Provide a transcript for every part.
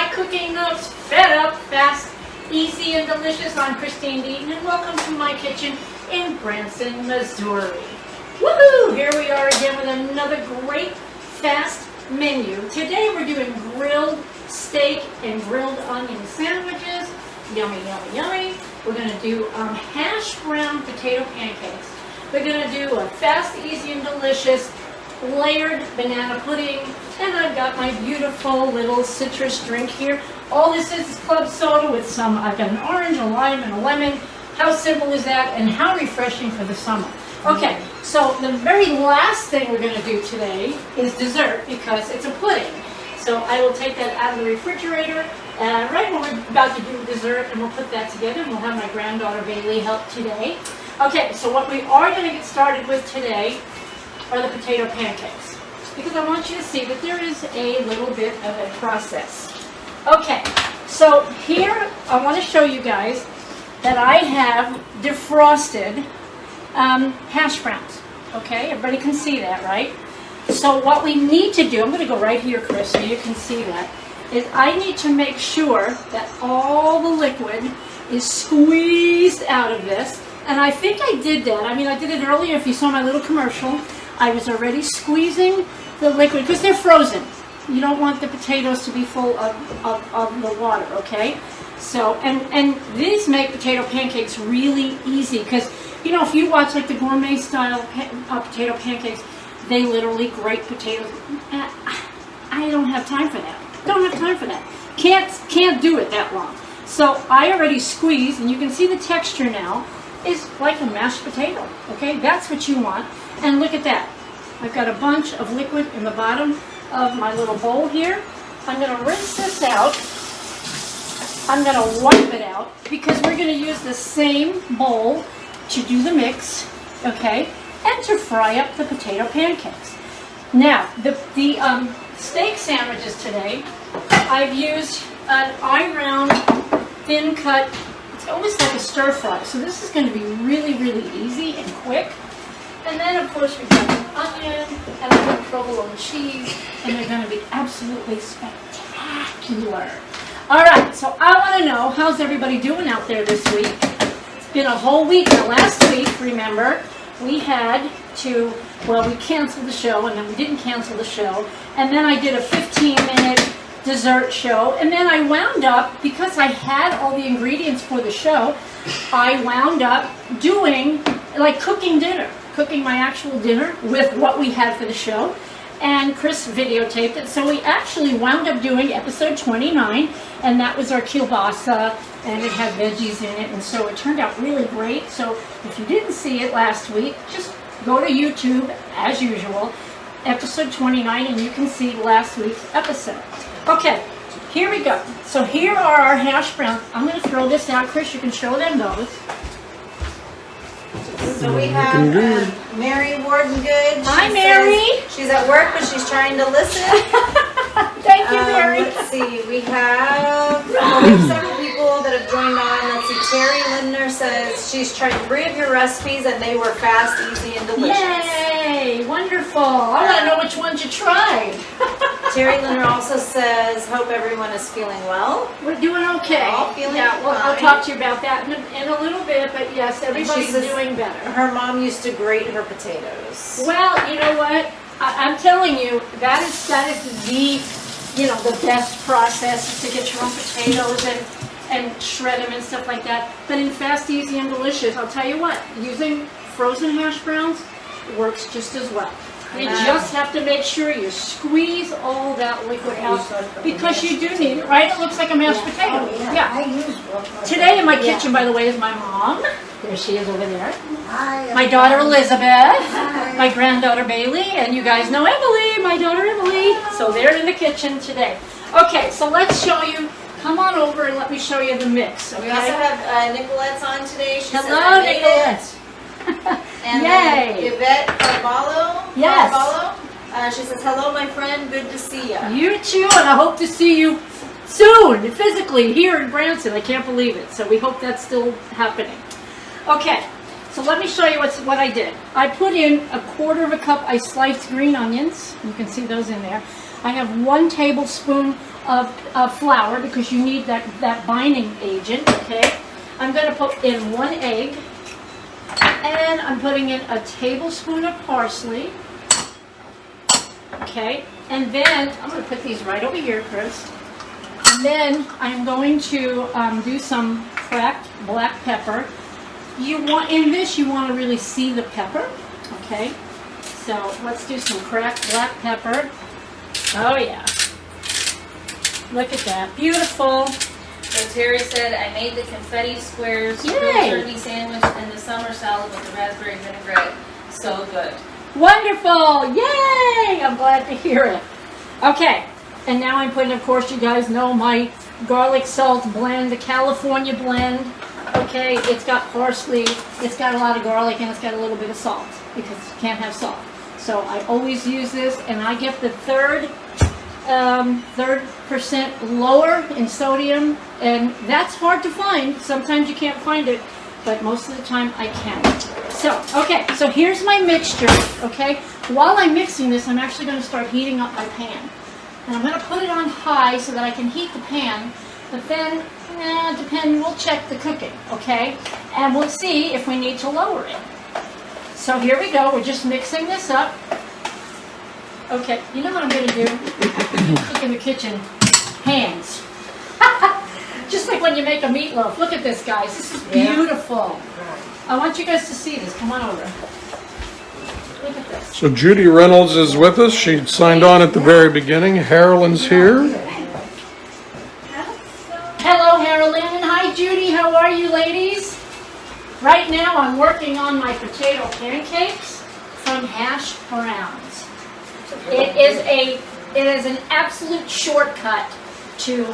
my Cooking Nooks Fed Up, Fast, Easy, and Delicious. I'm Christine Deaton, and welcome to my kitchen in Branson, Missouri. Woohoo! Here we are again with another great fast menu. Today we're doing grilled steak and grilled onion sandwiches. Yummy, yummy, yummy. We're going to do hash brown potato pancakes. We're going to do a fast, easy, and delicious layered banana pudding. And I've got my beautiful little citrus drink here. All this is club soda with some, I've got an orange, a lime, and a lemon. How simple is that, and how refreshing for the summer. Okay, so the very last thing we're going to do today is dessert, because it's a pudding. So I will take that out of the refrigerator, and right when we're about to do dessert, and we'll put that together, and we'll have my granddaughter Bailey help today. Okay, so what we are going to get started with today are the potato pancakes, because I want you to see that there is a little bit of a process. Okay, so here I want to show you guys that I have defrosted hash browns. Okay, everybody can see that, right? So what we need to do, I'm going to go right here, Chris, so you can see that, is I need to make sure that all the liquid is squeezed out of this. And I think I did that. I mean, I did it earlier. If you saw my little commercial, I was already squeezing the liquid, because they're frozen. You don't want the potatoes to be full of the water, okay? So, and these make potato pancakes really easy, because, you know, if you watch like the gourmet style potato pancakes, they literally grate potatoes. I don't have time for that. Don't have time for that. Can't do it that long. So I already squeezed, and you can see the texture now is like a mashed potato, okay? That's what you want. And look at that. I've got a bunch of liquid in the bottom of my little bowl here. I'm going to rinse this out. I'm going to wipe it out, because we're going to use the same bowl to do the mix, okay, and to fry up the potato pancakes. Now, the steak sandwiches today, I've used an eye-round, thin-cut. It's almost like a stir fry, so this is going to be really, really easy and quick. And then, of course, we've got an onion and a little provolone cheese, and they're going to be absolutely spectacular. All right, so I want to know, how's everybody doing out there this week? It's been a whole week. Now, last week, remember, we had to, well, we canceled the show, and then we didn't cancel the show, and then I did a 15-minute dessert show, and then I wound up, because I had all the ingredients for the show, I wound up doing, like, cooking my actual dinner with what we had for the show, and Chris videotaped it. So we actually wound up doing episode 29, and that was our kielbasa, and it had veggies in it, and so it turned out really great. So if you didn't see it last week, just go to YouTube, as usual, episode 29, and you can see last week's episode. Okay, here we go. So here are our hash browns. I'm going to throw this out. Chris, you can show them those. So we have Mary Wardengood. Hi, Mary. She's at work, but she's trying to listen. Thank you, Mary. Let's see. We have several people that have joined on. Let's see. Terry Lindner says she's tried 3 of your recipes, and they were fast, easy, and delicious. Yay! Wonderful. I want to know which ones you tried. Terry Lindner also says, hope everyone is feeling well. We're doing okay. We're all feeling well, fine. I'll talk to you about that in a little bit, but yes, everybody's doing better. Her mom used to grate her potatoes. Well, you know what? I'm telling you, that is the, you know, the best process, is to get your own potatoes and shred them and stuff like that. But in fast, easy, and delicious, I'll tell you what, using frozen hash browns works just as well. You just have to make sure you squeeze all that liquid out, because you do need it, right? It looks like a mashed potato. Yeah. Today in my kitchen, by the way, is my mom. There she is over there. My daughter Elizabeth, my granddaughter Bailey, and you guys know Emily, my daughter Emily. So they're in the kitchen today. Okay, so let's show you. Come on over and let me show you the mix. Okay? We also have Nicolette's on today. She Hello, says, Nicolette. And Yay! Yvette Carvalho. Yes. She says, hello, my friend. Good to see you. You too, and I hope to see you soon, physically, here in Branson. I can't believe it. So we hope that's still happening. Okay, so let me show you what I did. I put in 1/4 cup. I sliced green onions. You can see those in there. I have 1 tablespoon of flour because you need that binding agent, okay? I'm going to put in 1 egg, and I'm putting in a tablespoon of parsley, okay? And then, I'm going to put these right over here, Chris. And then I'm going to do some cracked black pepper. You want to really see the pepper, okay? So let's do some cracked black pepper. Oh yeah. Look at that. Beautiful. So Terry said, I made the confetti squares, grilled turkey sandwich, and the summer salad with the raspberry vinaigrette. So good. Wonderful. Yay! I'm glad to hear it. Okay. And now I'm putting, of course, you guys know my garlic salt blend, the California blend. Okay, it's got parsley, it's got a lot of garlic, and it's got a little bit of salt because you can't have salt. So I always use this, and I get the third percent lower in sodium, and that's hard to find. Sometimes you can't find it, but most of the time I can. So, okay, so here's my mixture, okay? While I'm mixing this, I'm actually going to start heating up my pan. And I'm going to put it on high so that I can heat the pan, but then, we'll check the cooking, okay? And we'll see if we need to lower it. So here we go, we're just mixing this up. Okay, you know what I'm going to do? Cook in the kitchen, hands. Just like when you make a meatloaf. Look at this, guys, this is beautiful. I want you guys to see this, come on over. Look at this. So Judy Reynolds is with us. She signed on at the very beginning. Carolyn's here. Hello, Carolyn, and hi, Judy. How are you, ladies? Right now, I'm working on my potato pancakes from hash browns. It is an absolute shortcut to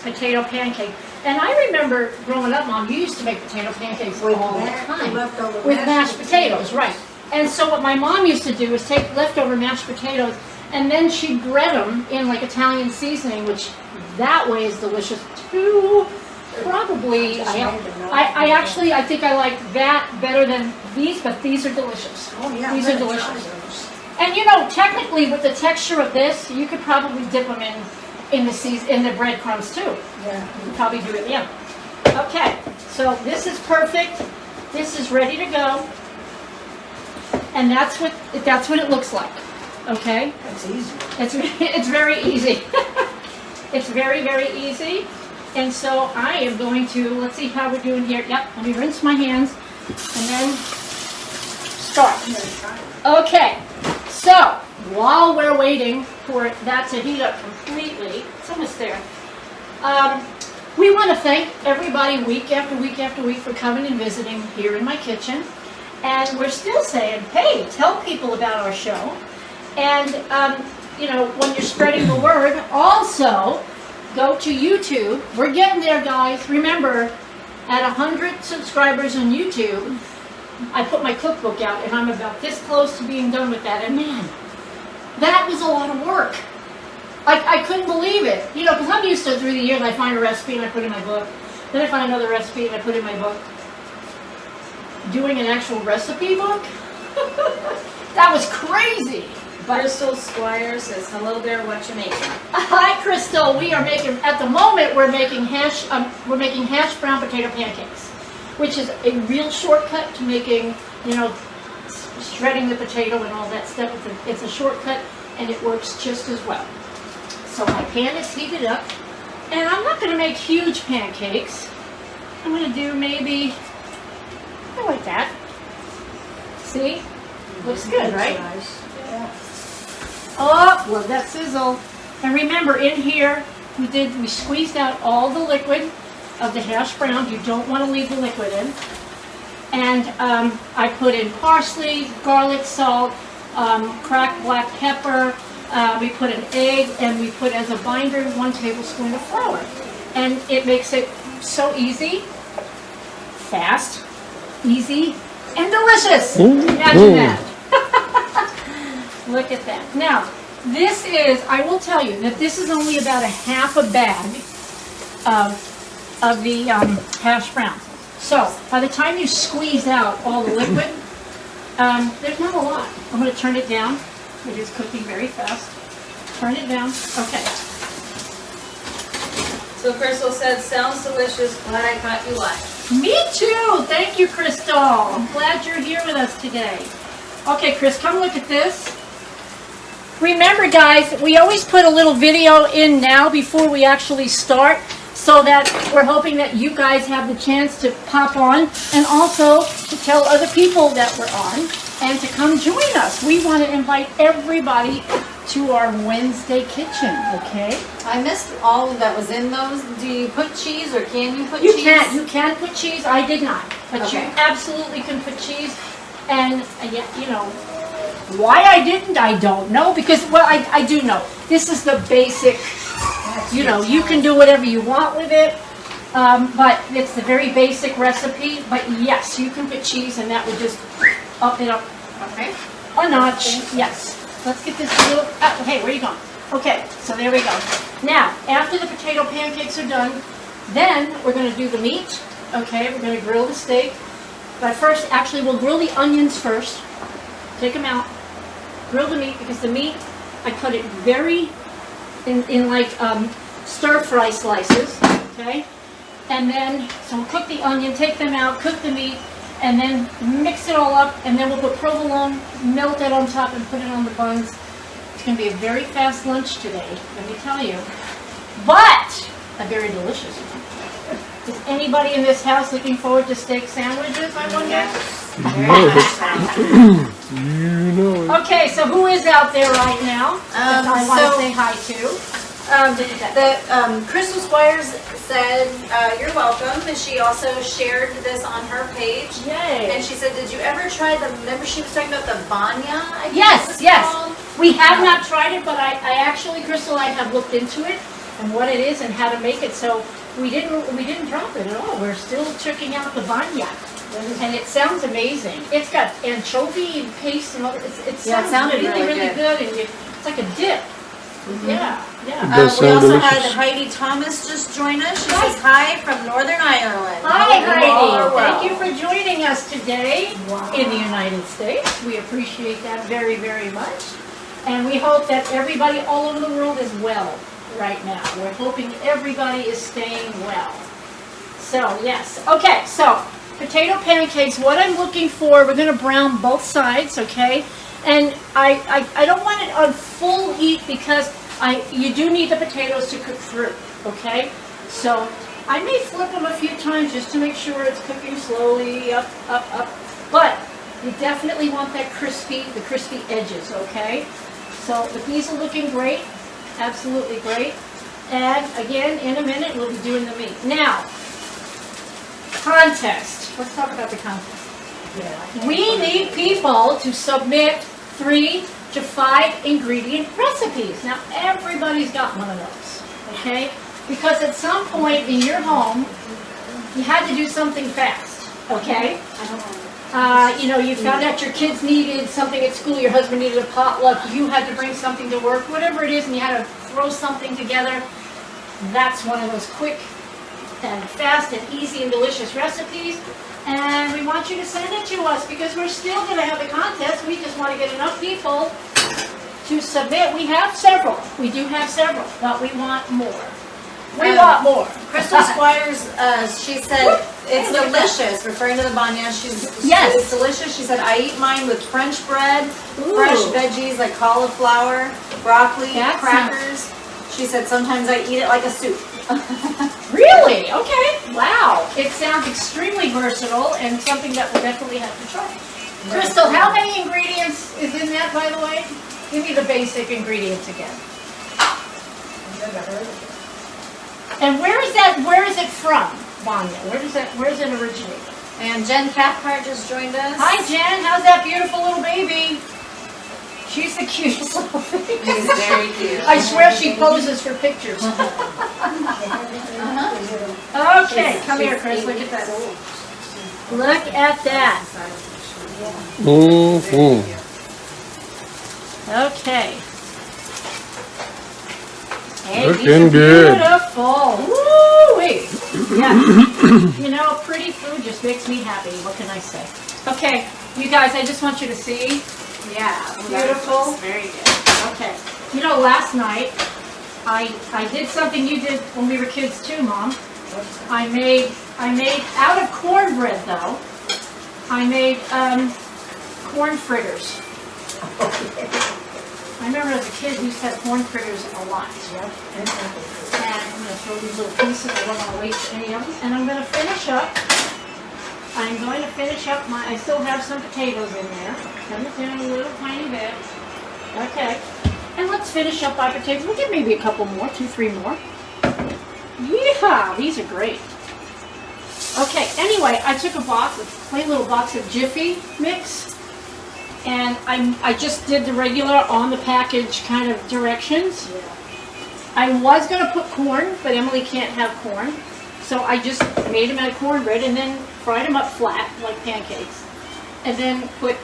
potato pancake. And I remember growing up, Mom, you used to make potato pancakes all the time with mashed potatoes, right? And so what my mom used to do is take leftover mashed potatoes, and then she'd bread them in like Italian seasoning, which that way is delicious too. Probably, I think I like that better than these, but these are delicious. Oh yeah, these are delicious. And you know, technically, with the texture of this, you could probably dip them in the breadcrumbs too. Yeah. You could probably do it, yeah. Okay, so this is perfect. This is ready to go. And that's what it looks like. Okay? That's easy. It's very easy. It's very, very easy. And so I am going to, let's see how we're doing here. Yep, let me rinse my hands and then start. Okay, so while we're waiting for that to heat up completely, it's almost there. We want to thank everybody week after week after week for coming and visiting here in my kitchen. And we're still saying, hey, tell people about our show. And, you know, when you're spreading the word, also go to YouTube. We're getting there, guys. Remember, at 100 subscribers on YouTube, I put my cookbook out, and I'm about this close to being done with that. And man, that was a lot of work. I couldn't believe it. You know, because I'm used to, through the years, I find a recipe and I put in my book. Then I find another recipe and I put in my book. Doing an actual recipe book? That was crazy. Crystal Squire says, hello there, what you making? Hi, Crystal. We are making, at the moment, we're making hash brown potato pancakes, which is a real shortcut to making, you know, shredding the potato and all that stuff. It's a shortcut, and it works just as well. So my pan is heated up, and I'm not going to make huge pancakes. I'm going to do maybe, like that. See? Looks good, right? Oh, love that sizzle. And remember, in here, we squeezed out all the liquid of the hash brown. You don't want to leave the liquid in. And I put in parsley, garlic salt, cracked black pepper. We put an egg, and we put as a binder 1 tablespoon of flour. And it makes it so easy, fast, easy, and delicious. Imagine that. Look at that. Now, this is, I will tell you that this is only about a half a bag of the hash brown. So, by the time you squeeze out all the liquid, there's not a lot. I'm going to turn it down. It is cooking very fast. Turn it down. Okay. So Crystal said, sounds delicious. Glad I caught you live. Me too. Thank you, Crystal. I'm glad you're here with us today. Okay, Chris, come look at this. Remember, guys, we always put a little video in now before we actually start, so that we're hoping that you guys have the chance to pop on and also to tell other people that we're on and to come join us. We want to invite everybody to our Wednesday kitchen, okay? I missed all that was in those. Do you put cheese or can you put cheese? You can put cheese. I did not, but Okay. you absolutely can put cheese. And yeah, you know, why I didn't, I don't know, because, well, I do know. This is the basic, you know, you can do whatever you want with it, but it's the very basic recipe. But yes, you can put cheese, and that would just up it up Okay. a notch. Yes. Let's get this little, hey, where are you going? Okay, so there we go. Now, after the potato pancakes are done, then we're going to do the meat. Okay, we're going to grill the steak. But first, actually, we'll grill the onions first. Take them out. Grill the meat, because the meat, I cut it very in like stir-fry slices, okay? And then, so we'll cook the onion, take them out, cook the meat, and then mix it all up, and then we'll put provolone, melt it on top, and put it on the buns. It's going to be a very fast lunch today, let me tell you. But a very delicious one. Is anybody in this house looking forward to steak sandwiches, I wonder? You know it. Okay, so who is out there right now that I want to so- say hi to? Crystal Squires said, you're welcome, and she also shared this on her page. Yay. And she said, did you ever try remember she was talking about the banya? I think Yes, it's yes. called? We have not tried it, but I actually, Crystal, I have looked into it and what it is and how to make it. So we didn't drop it at all. We're still checking out the banya, and it sounds amazing. It's got anchovy paste and all. It sounds sounded really, really really good, and it's like a dip. Yeah, yeah. It does We sound also had delicious. Heidi Thomas just join us. She says hi from Northern Ireland. Hi, Hope you all are Heidi. well. Thank you for joining us today in the United States. We appreciate that very, very much. And we hope that everybody all over the world is well right now. We're hoping everybody is staying well. So, yes. Okay, so potato pancakes, what I'm looking for, we're going to brown both sides, okay? And I don't want it on full heat because you do need the potatoes to cook through, okay? So I may flip them a few times just to make sure it's cooking slowly, up, up, up. But you definitely want that the crispy edges, okay? So these are looking great, absolutely great. And again, in a minute, we'll be doing the meat. Now, contest. Let's talk about the contest. We need people to submit 3 to 5 ingredient recipes. Now, everybody's got one of those, okay? Because at some point in your home, you had to do something fast, okay? You know, you found out your kids needed something at school, your husband needed a potluck, you had to bring something to work, whatever it is, and you had to throw something together. That's one of those quick and fast and easy and delicious recipes. And we want you to send it to us because we're still going to have a contest. We just want to get enough people to submit. We have several. We do have several, but we want more. We want more. Crystal Squires, she said, it's delicious, referring to the banya. Yes. It's delicious. She said, I eat mine with French bread, Ooh. fresh veggies like cauliflower, broccoli, That crackers. She said, sometimes I eat it like a soup. Really? Okay. Wow. It sounds extremely versatile and something that we'll definitely have to try. Crystal, how many ingredients is in that, by the way? Give me the basic ingredients again. And where is it from, Vanya? Where does it originate? And Jen Cathcart just joined us. Hi, Jen. How's that beautiful little baby? She's the cutest little baby. She's very cute. I swear she poses for pictures. Okay, come here, Chris. Look at that. Look at that. Mm-hmm. Okay. Hey, Looking these are good. beautiful. Woo-wee. Yeah. You know, pretty food just makes me happy. What can I say? Okay, you guys, I just want you to see. Yeah. Beautiful. Very good. Okay. You know, last night, I did something you did when we were kids too, Mom. I made out of cornbread though. I made corn fritters. I remember as a kid we used to have corn fritters a lot. And I'm going to throw these little pieces. I don't want to waste any of them. And I'm going to finish up. I still have some potatoes in there. Cut it down a little tiny bit. Okay. And let's finish up our potatoes. We'll get maybe a couple more, 2, 3 more. Yeehaw! These are great. Okay, anyway, I took a plain little box of Jiffy mix, and I just did the regular on the package kind of directions. Yeah. I was going to put corn, but Emily can't have corn, so I just made them out of cornbread and then fried them up flat like pancakes, and then put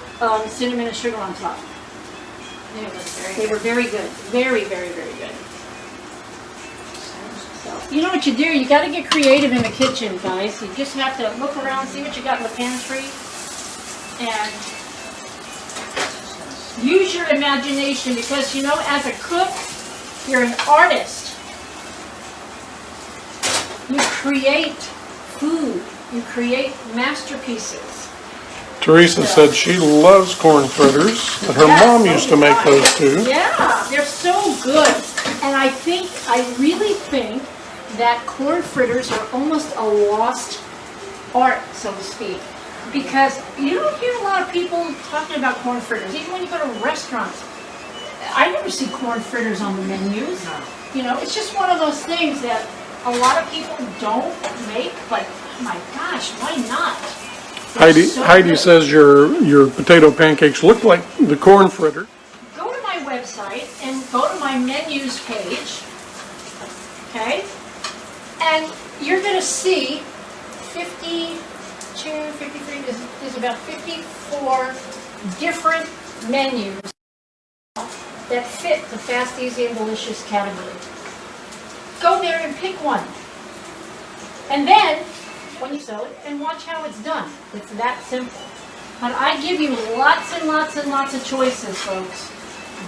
cinnamon and sugar on top. They were very good. Very, very, very good. So, you know what you do? You got to get creative in the kitchen, guys. You just have to look around, see what you got in the pantry, and use your imagination because, you know, as a cook, you're an artist. You create food. You create masterpieces. Teresa said she loves corn fritters, and her mom used to make those too. Yeah, they're so good. And I really think that corn fritters are almost a lost art, so to speak. Because you don't hear a lot of people talking about corn fritters, even when you go to restaurants. I never see corn fritters on the menus. You know, it's just one of those things that a lot of people don't make, but oh my gosh, why not? Heidi says your potato pancakes look like the corn fritter. Go to my website and go to my menus page, okay? And you're going to see 52, 53, there's about 54 different menus that fit the fast, easy, and delicious category. Go there and pick one. And then, when you sell it, and watch how it's done. It's that simple. But I give you lots and lots and lots of choices, folks.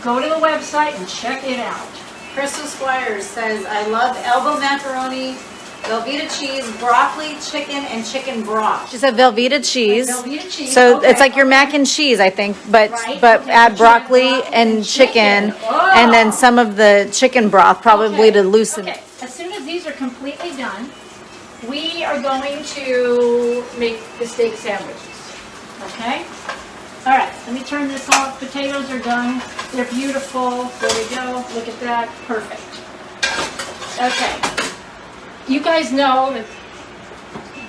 Go to the website and check it out. Crystal Squires says, I love elbow macaroni, Velveeta cheese, broccoli, chicken, and chicken broth. She said Velveeta cheese. Velveeta cheese. So okay. it's like your mac and cheese, I think, but Right. but Okay, add so broccoli chicken and chicken, Oh. and then some of the chicken broth, probably Okay, to loosen okay. it. As soon as these are completely done, we are going to make the steak sandwiches. Okay? All right, let me turn this off. Potatoes are done. They're beautiful. There we go. Look at that. Perfect. Okay. You guys know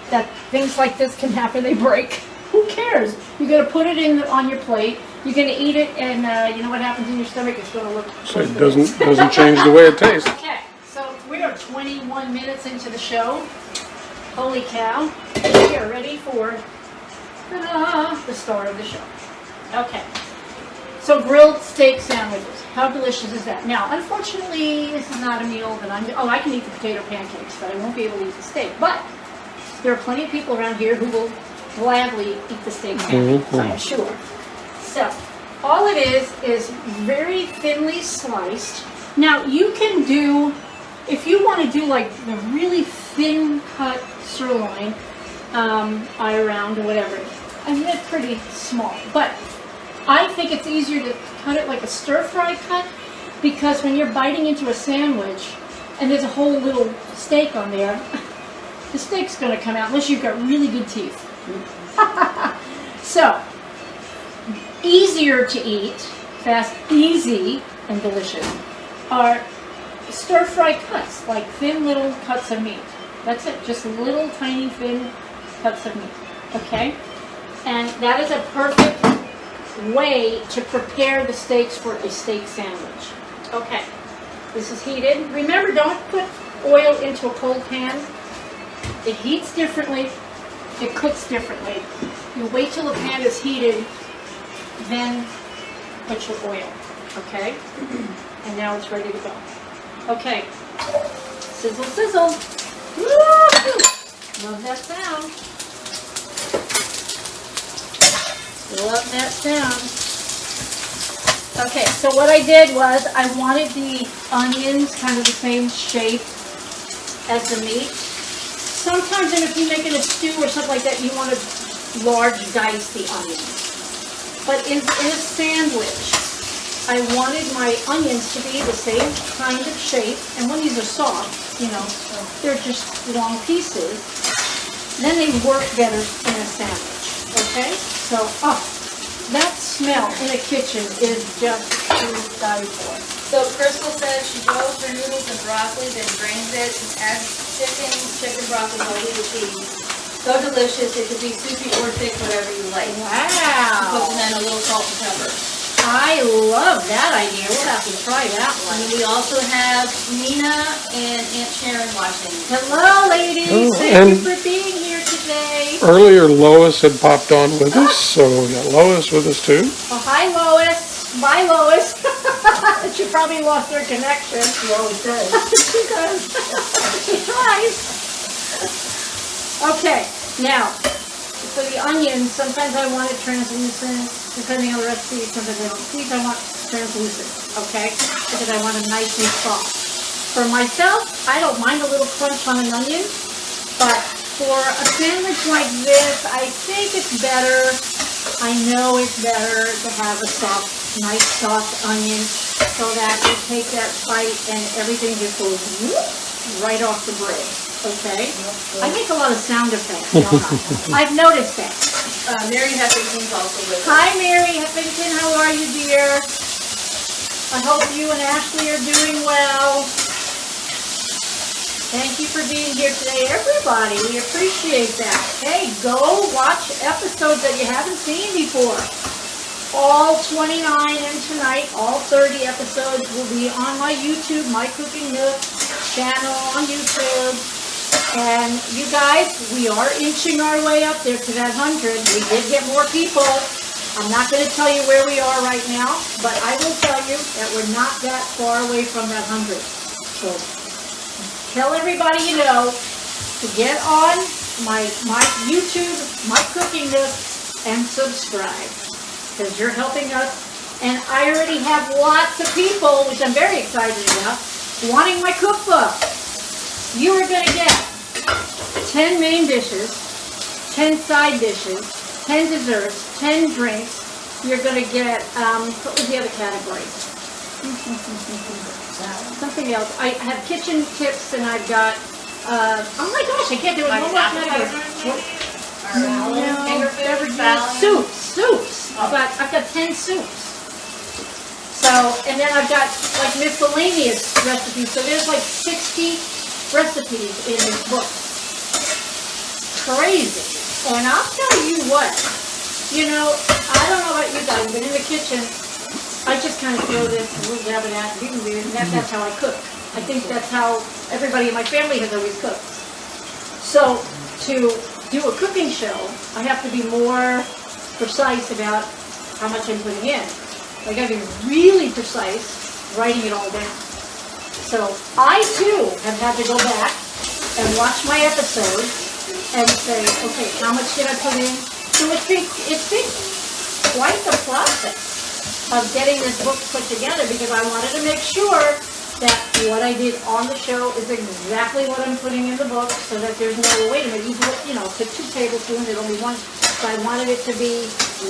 that things like this can happen. They break. Who cares? You're going to put it on your plate. You're going to eat it, and you know what happens in your stomach? It's going to look... So it doesn't change the way it tastes. Okay, so we are 21 minutes into the show. Holy cow. We are ready for the start of the show. Okay. So grilled steak sandwiches. How delicious is that? Now, unfortunately, this is not a meal that I can eat the potato pancakes, but I won't be able to eat the steak. But there are plenty of people around here who will gladly eat the steak sandwiches, I'm sure. So, all it is very thinly sliced. Now, you can do, if you want to do like the really thin cut sirloin, eye round or whatever, I mean, it's pretty small. But I think it's easier to cut it like a stir-fry cut, because when you're biting into a sandwich and there's a whole little steak on there, the steak's going to come out unless you've got really good teeth. So, easier to eat, fast, easy, and delicious are stir-fry cuts, like thin little cuts of meat. That's it, just little tiny thin cuts of meat, okay? And that is a perfect way to prepare the steaks for a steak sandwich. Okay, this is heated. Remember, don't put oil into a cold pan. It heats differently, it cooks differently. You wait till the pan is heated, then put your oil, okay? And now it's ready to go. Okay, sizzle, sizzle. Woo-hoo! Love that sound. Love that sound. Okay, so what I did was I wanted the onions kind of the same shape as the meat. Sometimes if you're making a stew or something like that, you want to large dice the onions. But in a sandwich, I wanted my onions to be the same kind of shape. And when these are soft, you know, they're just long pieces. Then they work better in a sandwich, okay? So, that smell in a kitchen is just to die for. So Crystal says she boils her noodles and broccoli, then drains it and adds chicken broccoli, whole wheat cheese. So delicious. It could be soupy or thick, whatever you like. Wow. Puts in a little salt and pepper. I love that idea. We'll have to try that And one. then we also have Nina and Aunt Sharon watching. Hello, ladies. Oh, Thank and- you for being here today. Earlier, Lois had popped on with us, so we got Lois with us too. Well, hi, Lois. Bye, Lois. She probably lost her connection. Lois does. She does. Hi. Okay, now, for the onions, sometimes I want it translucent, depending on the recipe, sometimes I don't. These I want translucent, okay? Because I want them nice and soft. For myself, I don't mind a little crunch on an onion, but for a sandwich like this, I think it's better, I know it's better to have a soft, nice soft onion, so that you take that bite and everything just goes whoop, right off the bread, okay? I make a lot of sound effects, don't I? I've noticed that. Mary Heffington's also with us. Hi, Mary Heffington, how are you, dear? I hope you and Ashley are doing well. Thank you for being here today, everybody. We appreciate that. Hey, go watch episodes that you haven't seen before. All 29 and tonight, all 30 episodes will be on my YouTube, My Cooking Nook channel on YouTube. And you guys, we are inching our way up there to that 100. We did get more people. I'm not going to tell you where we are right now, but I will tell you that we're not that far away from that 100. So tell everybody you know to get on my YouTube, My Cooking Nook, and subscribe, because you're helping us. And I already have lots of people, which I'm very excited about, wanting my cookbook. You are going to get 10 main dishes, 10 side dishes, 10 desserts, 10 drinks. You're going to get, what was the other category? Something else. I have kitchen tips, and I've got, oh my gosh, I can't do it. One more category. Soups. I've got 10 soups. So, and then I've got like miscellaneous recipes. So there's like 60 recipes in this book. Crazy. And I'll tell you what, you know, I don't know about you guys, but in the kitchen, I just kind of throw this and we'll grab it out and that's how I cook. I think that's how everybody in my family has always cooked. So to do a cooking show, I have to be more precise about how much I'm putting in. I gotta be really precise, writing it all down. So I too have had to go back and watch my episodes and say, okay, how much did I put in? So it's been quite the process of getting this book put together, because I wanted to make sure that what I did on the show is exactly what I'm putting in the book, so that there's no, wait a minute, you know, took 2 tablespoons, it only 1. So I wanted it to be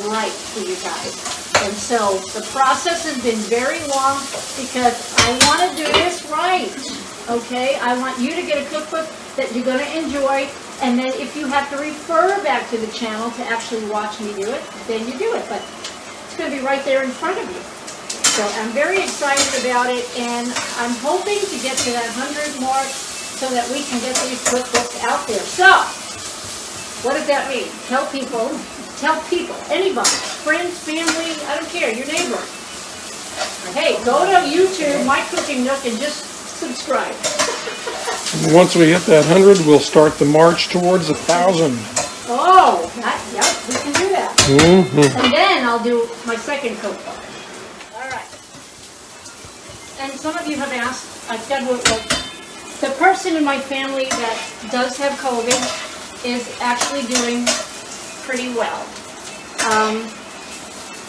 right for you guys. And so the process has been very long because I want to do this right, okay? I want you to get a cookbook that you're going to enjoy, and then if you have to refer back to the channel to actually watch me do it, then you do it. But it's going to be right there in front of you. So I'm very excited about it, and I'm hoping to get to that 100 mark so that we can get these cookbooks out there. So, what does that mean? Tell people, anybody, friends, family, I don't care, your neighbor. Hey, go to YouTube, My Cooking Nook, and just subscribe. Once we hit that 100, we'll start the march towards 1,000. Oh, yep, we can do that. Mm-hmm. And then I'll do my second cookbook. All right. And some of you have asked, I've got the person in my family that does have COVID is actually doing pretty well.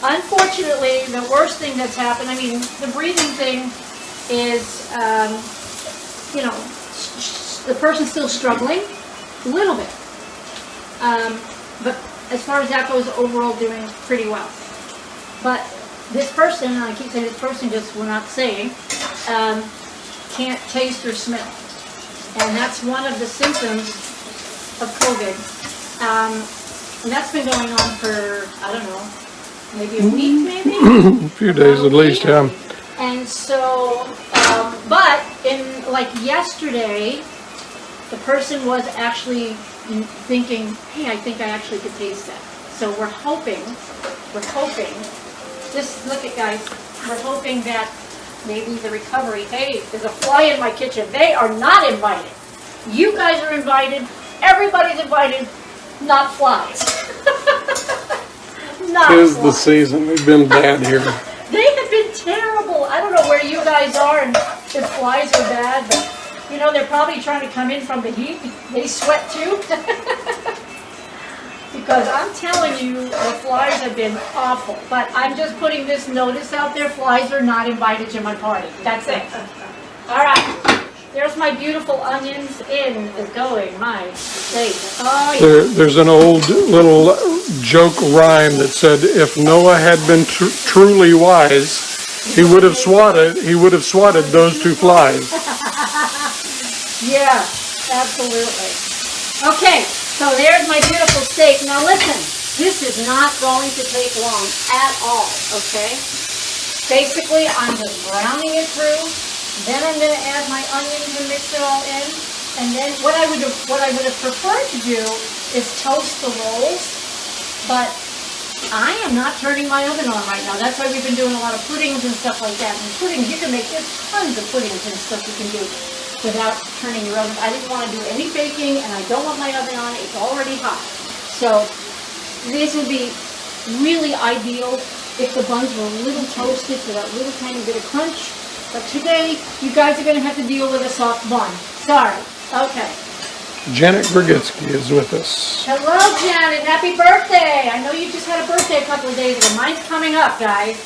Unfortunately, the worst thing that's happened, I mean, the breathing thing is, you know, the person's still struggling a little bit. But as far as that goes, overall doing pretty well. But this person, and I keep saying this person just we're not saying, can't taste or smell. And that's one of the symptoms of COVID. And that's been going on for, I don't know, maybe a week, maybe? A few days at least, yeah. And so, but in like yesterday, the person was actually thinking, hey, I think I actually could taste that. So we're hoping, just look at guys, we're hoping that maybe the recovery, hey, there's a fly in my kitchen. They are not invited. You guys are invited. Everybody's invited, not flies. Not Tis flies. the season. We've been bad here. They have been terrible. I don't know where you guys are and if flies are bad, but you know, they're probably trying to come in from the heat. They sweat too. Because I'm telling you, the flies have been awful. But I'm just putting this notice out there. Flies are not invited to my party. That's it. All right. There's my beautiful onions in is going my steak. Oh, yeah. There's an old little joke rhyme that said, if Noah had been truly wise, he would have swatted those two flies. Yeah, absolutely. Okay, so there's my beautiful steak. Now listen, this is not going to take long at all, okay? Basically, I'm just browning it through. Then I'm going to add my onions and mix it all in. And then what I would have preferred to do is toast the rolls, but I am not turning my oven on right now. That's why we've been doing a lot of puddings and stuff like that. And puddings, you can make, there's tons of puddings and stuff you can do without turning your oven. I didn't want to do any baking, and I don't want my oven on. It's already hot. So this would be really ideal if the buns were a little toasted for that little tiny bit of crunch. But today, you guys are going to have to deal with a soft bun. Sorry. Okay. Janet Brigitsky is with us. Hello, Janet. Happy birthday. I know you just had a birthday a couple of days ago. Mine's coming up, guys.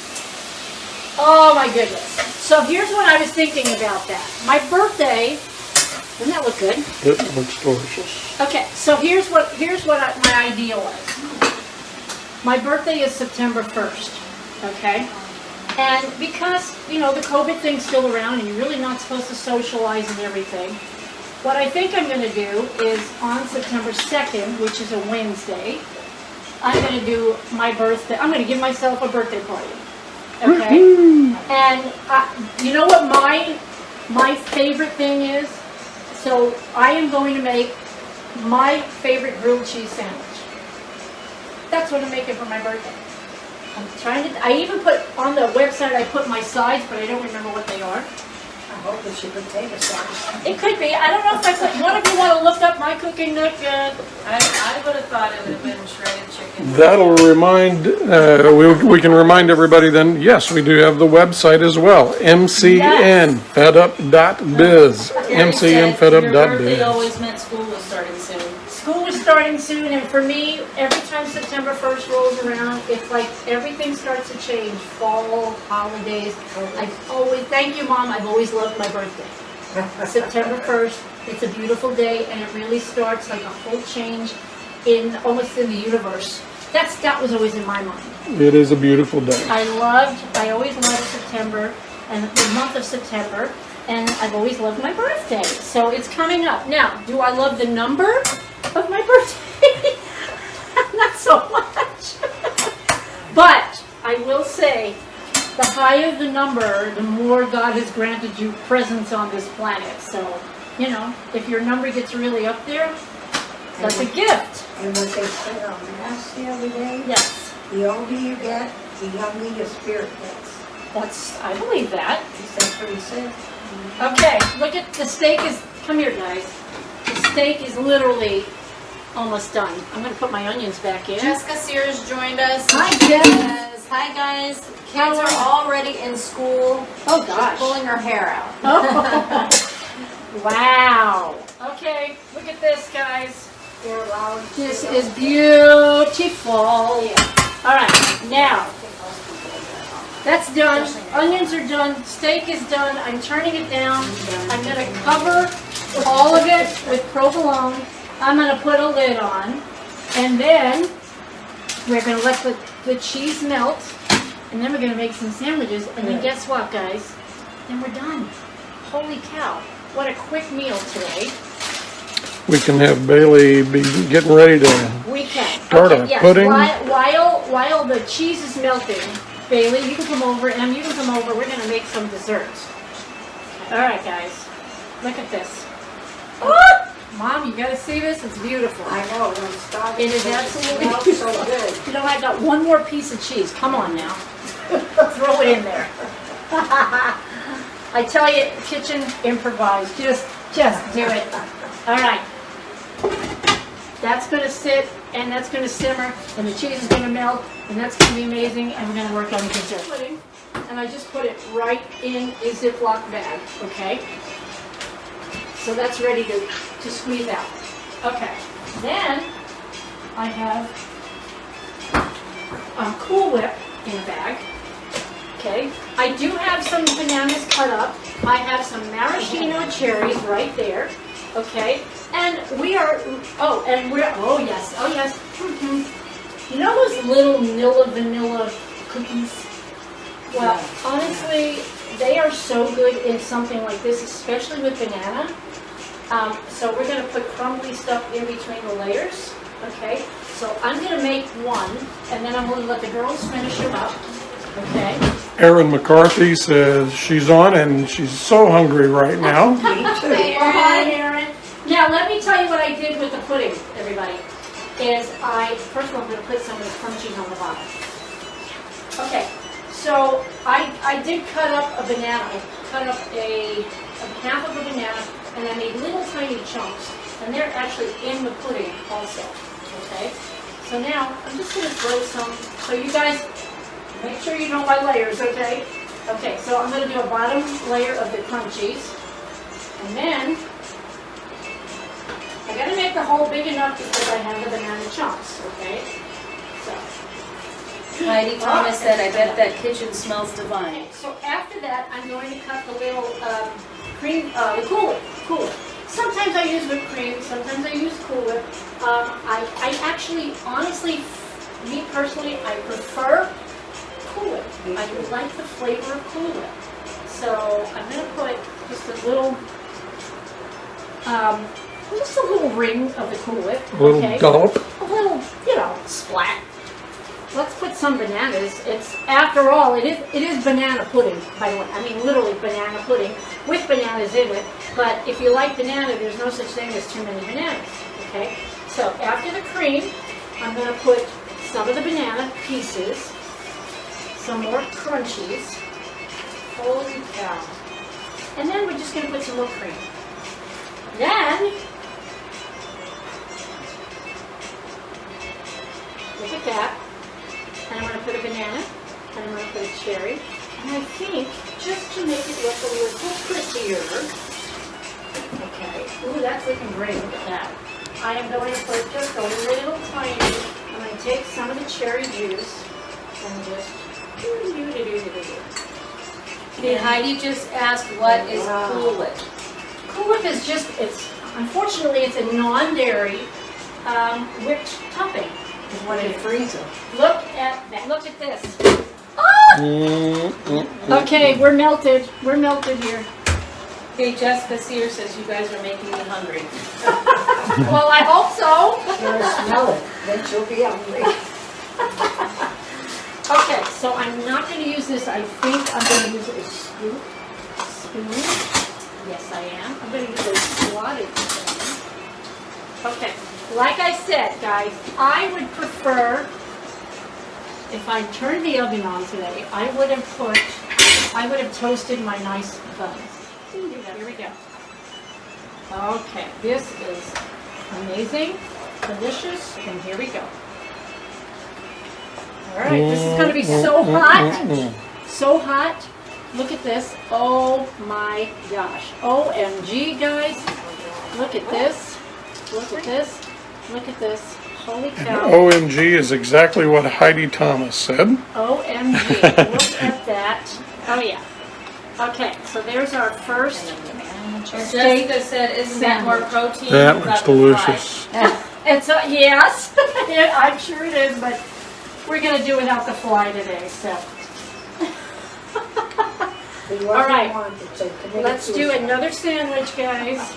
Oh, my goodness. So here's what I was thinking about that. My birthday, doesn't that look good? It looks delicious. Okay, so here's what my idea was. My birthday is September 1st, okay? And because, you know, the COVID thing's still around and you're really not supposed to socialize and everything, what I think I'm going to do is on September 2nd, which is a Wednesday, I'm going to do my birthday. I'm going to give myself a birthday party. Okay? And you know what my favorite thing is? So I am going to make my favorite grilled cheese sandwich. That's what I'm making for my birthday. I even put on the website, I put my sides, but I don't remember what they are. I hope it's your potato sauce. It could be. I don't know if I put, one of you want to look up my cooking, Nook? I would have thought it would have been shredded chicken. That'll remind, we can remind everybody then, yes, we do have the website as well, MCN FED Up.biz. MCN FED Your birthday Up.biz. always meant school was starting soon. School is starting soon, and for me, every time September 1st rolls around, it's like everything starts to change. Fall, holidays. I've always, thank you, Mom, I've always loved my birthday. September 1st, it's a beautiful day, and it really starts like a whole change almost in the universe. That was always in my mind. It is a beautiful day. I always loved September, and the month of September, and I've always loved my birthday. So it's coming up. Now, do I love the number of my birthday? Not so much. But I will say, the higher the number, the more God has granted you presence on this planet. So, you know, if your number gets really up there, that's a gift. And what they said on Mass the other day, Yes, the older you get, the younger your spirit gets. I believe that. That's what he said. Okay, look at the steak come here, guys. The steak is literally almost done. I'm going to put my onions back in. Jessica Sears joined us. Hi, Jess. Says, hi guys, kids are already in school. Oh, gosh. She's pulling her hair out. Oh. Wow. Okay, look at this, guys. This is beautiful. All right, now, That's done. Onions are done. Steak is done. I'm turning it down. I'm going to cover all of it with provolone. I'm going to put a lid on. And then we're going to let the cheese melt. And then we're going to make some sandwiches. And then guess what, guys? Then we're done. Holy cow. What a quick meal today. We can have Bailey be getting ready to We can. start Okay, our yes. pudding. While the cheese is melting, Bailey, you can come over. Em, you can come over. We're going to make some desserts. All right, guys. Look at this. Oh! Mom, you got to see this. It's beautiful. I know, I'm starving. It is absolutely It smells so good. You know, I got one more piece of cheese. Come on now. Throw it in there. I tell you, kitchen improvise. Just do it. All right. That's going to sit, and that's going to simmer, and the cheese is going to melt, and that's going to be amazing, and we're going to work on the dessert. Pudding, and I just put it right in a Ziploc bag, okay? So that's ready to squeeze out. Okay. Then I have Cool Whip in a bag. Okay. I do have some bananas cut up. I have some maraschino cherries right there. Okay. And we are, oh yes. You know those little Nilla vanilla cookies? Well, honestly, they are so good in something like this, especially with banana. So we're going to put crumbly stuff in between the layers. Okay. So I'm going to make one, and then I'm going to let the girls finish them up. Okay. Erin McCarthy says she's on and she's so hungry right now. Hi, Erin. Now, let me tell you what I did with the pudding, everybody. First of all, I'm going to put some of the crunchies on the bottom. Okay, so I did cut up a banana. I cut up a half of a banana, and I made little tiny chunks, and they're actually in the pudding also, okay? So now, I'm just going to throw some, so you guys, make sure you know my layers, okay? Okay, so I'm going to do a bottom layer of the crunchies, and then I got to make the hole big enough because I have the banana chunks, okay? So. Heidi Thomas said, I bet that kitchen smells divine. So after that, I'm going to cut the little cream, the Cool Whip. Sometimes I use whipped cream, sometimes I use Cool Whip. I actually, honestly, me personally, I prefer Cool Whip. I like the flavor of Cool Whip. So I'm going to put just a little ring of the Cool Whip. A little dollop. A little, splat. Let's put some bananas. After all, it is banana pudding, by the way. I mean, literally banana pudding with bananas in it. But if you like banana, there's no such thing as too many bananas, okay? So after the cream, I'm going to put some of the banana pieces, some more crunchies. Holy cow. And then we're just going to put some more cream. Then, look at that. And I'm going to put a banana, and I'm going to put a cherry. And I think, just to make it look a little prettier, okay, ooh, that's looking great, look at that. I am going to put just a little tiny, I'm going to take some of the cherry juice, and just do. Okay, Heidi just asked, what is Cool Whip? Cool Whip is just, unfortunately, it's a non-dairy whipped topping. Is what it freezes. Look at that. Look at this. Ah! Okay, we're melted. We're melted here. Okay, Jessica Sear says you guys are making me hungry. Well, I hope so. You're gonna smell it, then she'll be hungry. Okay, so I'm not going to use this. I think I'm going to use a spoon. Yes, I am. I'm going to use a slotted spoon. Okay. Like I said, guys, I would prefer, if I turned the oven on today, I would have toasted my nice buns. Here we go. Okay, this is amazing, delicious, and here we go. All right, this is going to be so hot, so hot. Look at this. Oh my gosh. OMG, guys. Look at this. Look at this. Look at this. Holy And cow. OMG is exactly what Heidi Thomas said. OMG. Look at that. Oh, yeah. Okay, so there's our first. Jessica said, isn't that more protein? That than looks the delicious. It's a, yes, yeah, I'm sure it is, but we're gonna do without the fly today, so. All right, let's do another sandwich, guys.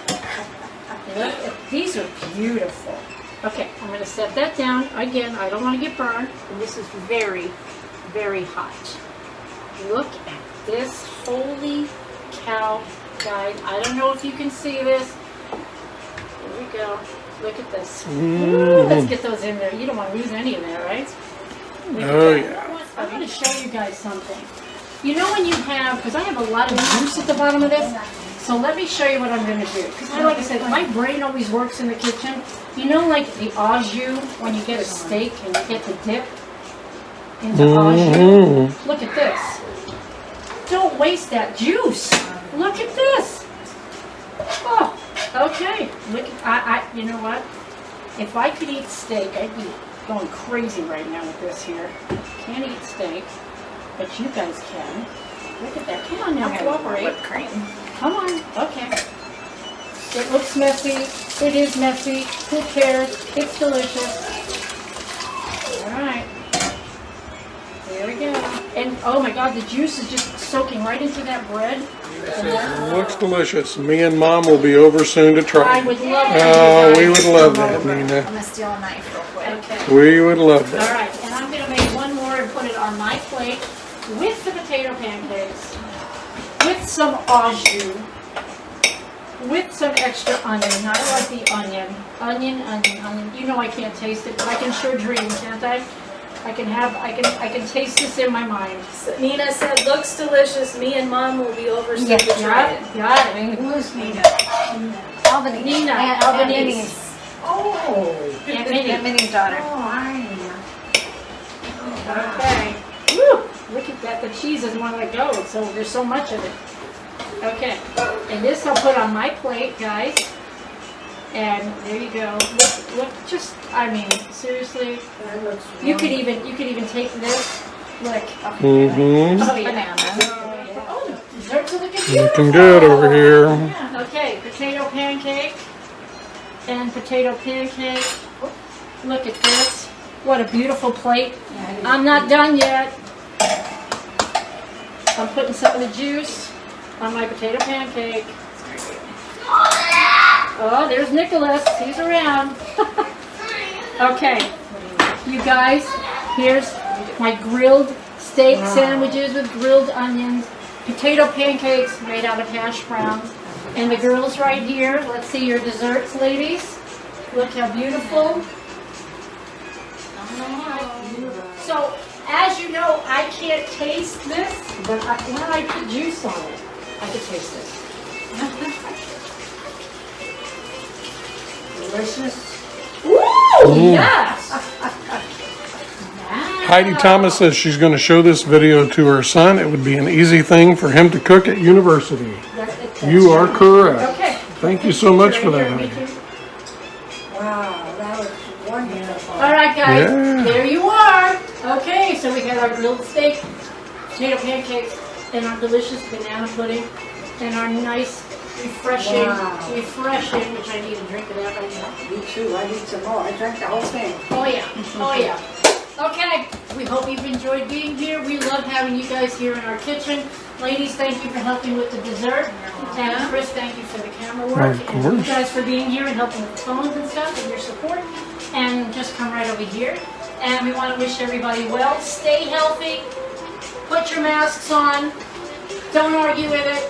Look, these are beautiful. Okay, I'm gonna set that down. Again, I don't wanna get burned, and this is very, very hot. Look at this, holy cow, guys. I don't know if you can see this. Here we go. Look at this. Ooh, let's get those in there. You don't want to lose any of that, right? Oh, yeah. I want to show you guys something. You know when you have, because I have a lot of juice at the bottom of this, so let me show you what I'm going to do. Because like I said, my brain always works in the kitchen. You know like the au jus, when you get a steak and you get the dip into au jus? Look at this. Don't waste that juice. Look at this. Oh, okay. Look, you know what? If I could eat steak, I'd be going crazy right now with this here. Can't eat steak, but you guys can. Look at that. Come on now, cooperate. Whipped cream. Come on. Okay. It looks messy. It is messy. Who cares? It's delicious. All right. There we go. And oh my God, the juice is just soaking right into that bread. It looks delicious. Me and Mom will be over soon to I try. would love to. Oh, we would love that, Nina. I'm gonna steal a knife real quick. Okay. We would love All that. right, and I'm going to make one more and put it on my plate with the potato pancakes, with some au jus, with some extra onion. I like the onion. Onion. You know I can't taste it, but I can sure dream, can't I? I can taste this in my mind. So Nina said, looks delicious. Me and Mom will be over soon to try it. Got it. Who's Nina? Albanese. Nina, Aunt Albanese. Oh. Aunt Minnie. Aunt Minnie's daughter. Oh, I Okay. Woo! Look at that. The cheese doesn't want to let go. So there's so much of it. Okay. And this I'll put on my plate, guys. And there you go. Look, just, I mean, seriously. That looks You could even take this. Look. Mm-hmm. Oh, yeah. Bananas. Oh, the desserts are looking Looking beautiful. good over here. Yeah. Okay, potato pancake and potato pancake. Look at this. What a beautiful plate. I'm not done yet. I'm putting some of the juice on my potato pancake. Oh, there's Nicholas. He's around. Okay, you guys, here's my grilled steak sandwiches with grilled onions, potato pancakes made out of hash browns, and the girls right here. Let's see your desserts, ladies. Look how beautiful. So, as you know, I can't taste this, but when I put juice on it, I can taste it. delicious. Woo! Yes! Heidi Thomas says she's going to show this video to her son. It would be an easy thing for him to cook at university. You are correct. Okay. Thank you so much for that, Me Heidi. too. Wow, that was wonderful. All right, guys, Yeah. there you are. Okay, so we had our grilled steak, potato pancakes, and our delicious banana pudding, and our nice, refreshing, which I need a drink of that right now. Me too, I need some more. I drank the whole thing. Oh yeah, oh yeah. Okay, we hope you've enjoyed being here. We love having you guys here in our kitchen. Ladies, thank you for helping with the dessert. And Chris, thank you for the camera work. Of And you course. guys for being here and helping with the phones and stuff and your support. And just come right over here. And we want to wish everybody well. Stay healthy. Put your masks on. Don't argue with it.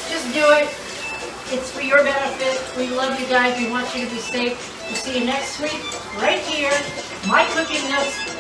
Just do it. It's for your benefit. We love you guys. We want you to be safe. We'll see you next week right here. My Cooking Notes.